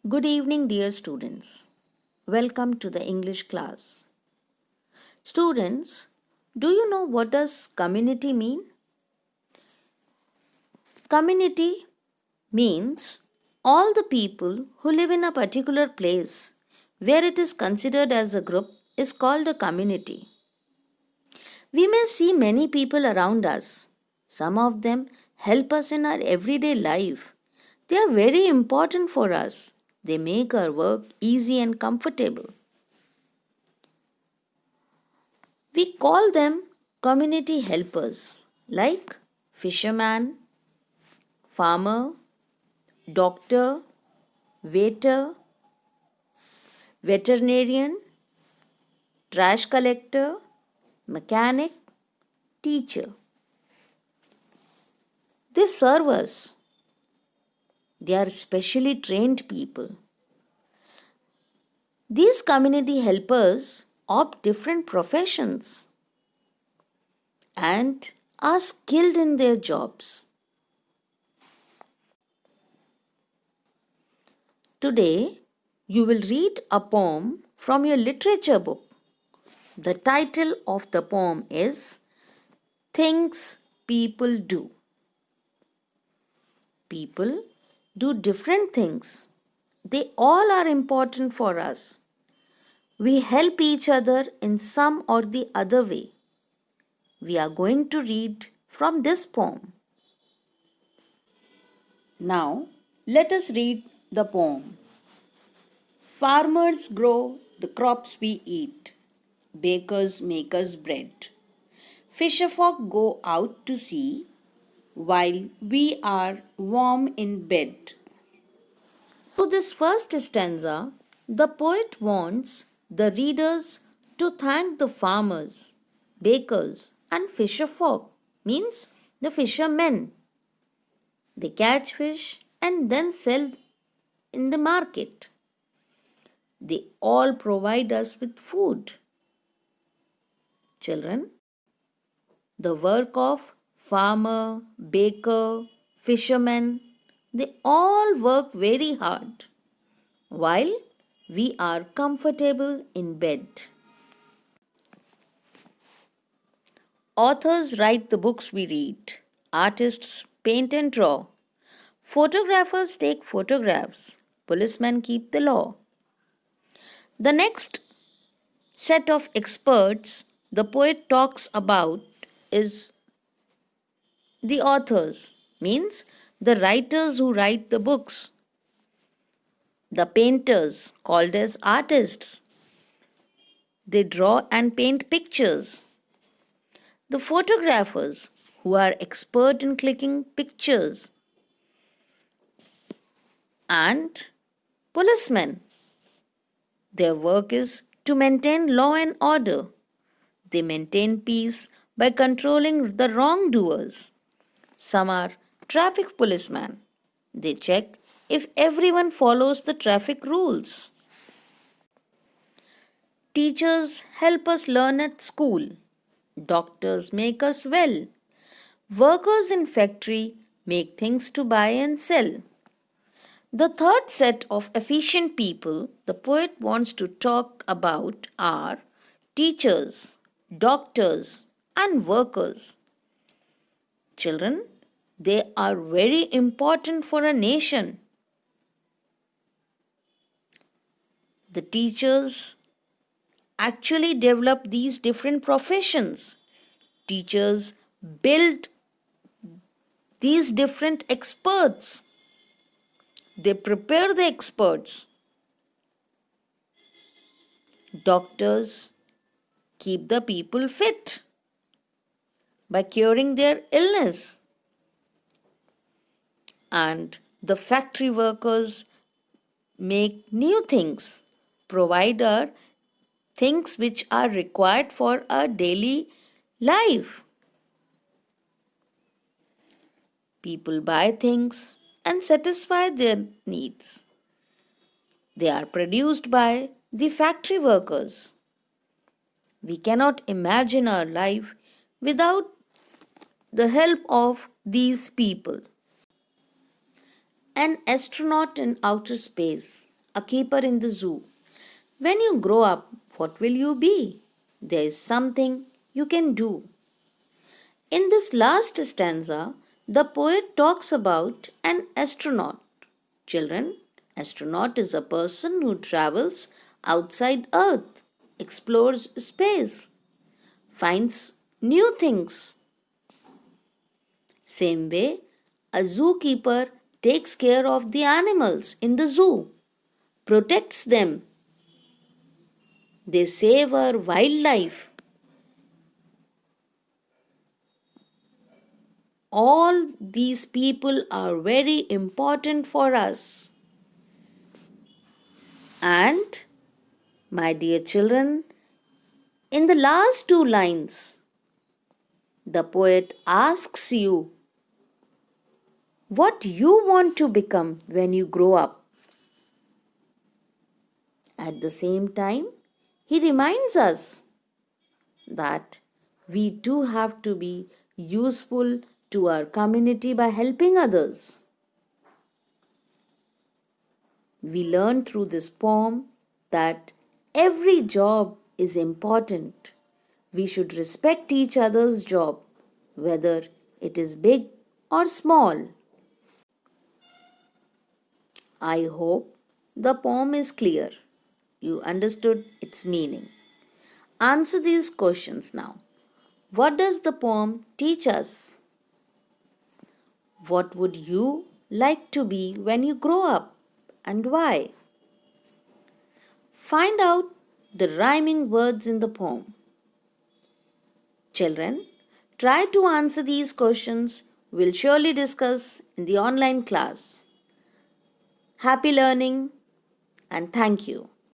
Good evening, dear students. Welcome to the English class. Students, do you know what does community mean? Community means all the people who live in a particular place where it is considered as a group is called a community. We may see many people around us. Some of them help us in our everyday life. They are very important for us. They make our work easy and comfortable. We call them community helpers like fisherman, farmer, doctor, waiter, veterinarian, trash collector, mechanic, teacher. They serve us. They are specially trained people. These community helpers opt different professions and are skilled in their jobs. Today, you will read a poem from your literature book. The title of the poem is Things People Do. People do different things. They all are important for us. We help each other in some or the other way. We are going to read from this poem. Now, let us read the poem. Farmers grow the crops we eat. Bakers make us bread. Fisherfolk go out to sea while we are warm in bed. Through this first stanza, the poet wants the readers to thank the farmers, bakers, and fisherfolk, means the fishermen. They catch fish and then sell in the market. They all provide us with food. Children, the work of farmer, baker, fisherman, they all work very hard while we are comfortable in bed. Authors write the books we read. Artists paint and draw. Photographers take photographs. Policemen keep the law. The next set of experts the poet talks about is the authors, means the writers who write the books. The painters, called as artists, they draw and paint pictures. The photographers, who are expert in clicking pictures. And policemen, their work is to maintain law and order. They maintain peace by controlling the wrongdoers. Some are traffic policemen. They check if everyone follows the traffic rules. Teachers help us learn at school. Doctors make us well. Workers in factory make things to buy and sell. The third set of efficient people the poet wants to talk about are teachers, doctors, and workers. Children, they are very important for a nation. The teachers actually develop these different professions. Teachers build these different experts. They prepare the experts. Doctors keep the people fit by curing their illness. And the factory workers make new things, provide our things which are required for our daily life. People buy things and satisfy their needs. They are produced by the factory workers. We cannot imagine our life without the help of these people. An astronaut in outer space a keeper in the zoo. When you grow up, what will you be? There is something you can do. In this last stanza, the poet talks about an astronaut. Children, astronaut is a person who travels outside Earth, explores space, finds new things. Same way, a zookeeper takes care of the animals in the zoo, protects them. They save our wildlife. All these people are very important for us. And, my dear children, in the last two lines, the poet asks you what you want to become when you grow up. At the same time, he reminds us that we do have to be useful to our community by helping others. We learn through this poem that every job is important. We should respect each other's job, whether it is big or small. I hope the poem is clear. You understood its meaning. Answer these questions now. What does the poem teach us? What would you like to be when you grow up and why? Find out the rhyming words in the poem. Children, try to answer these questions. We'll surely discuss in the online class. Happy learning and thank you.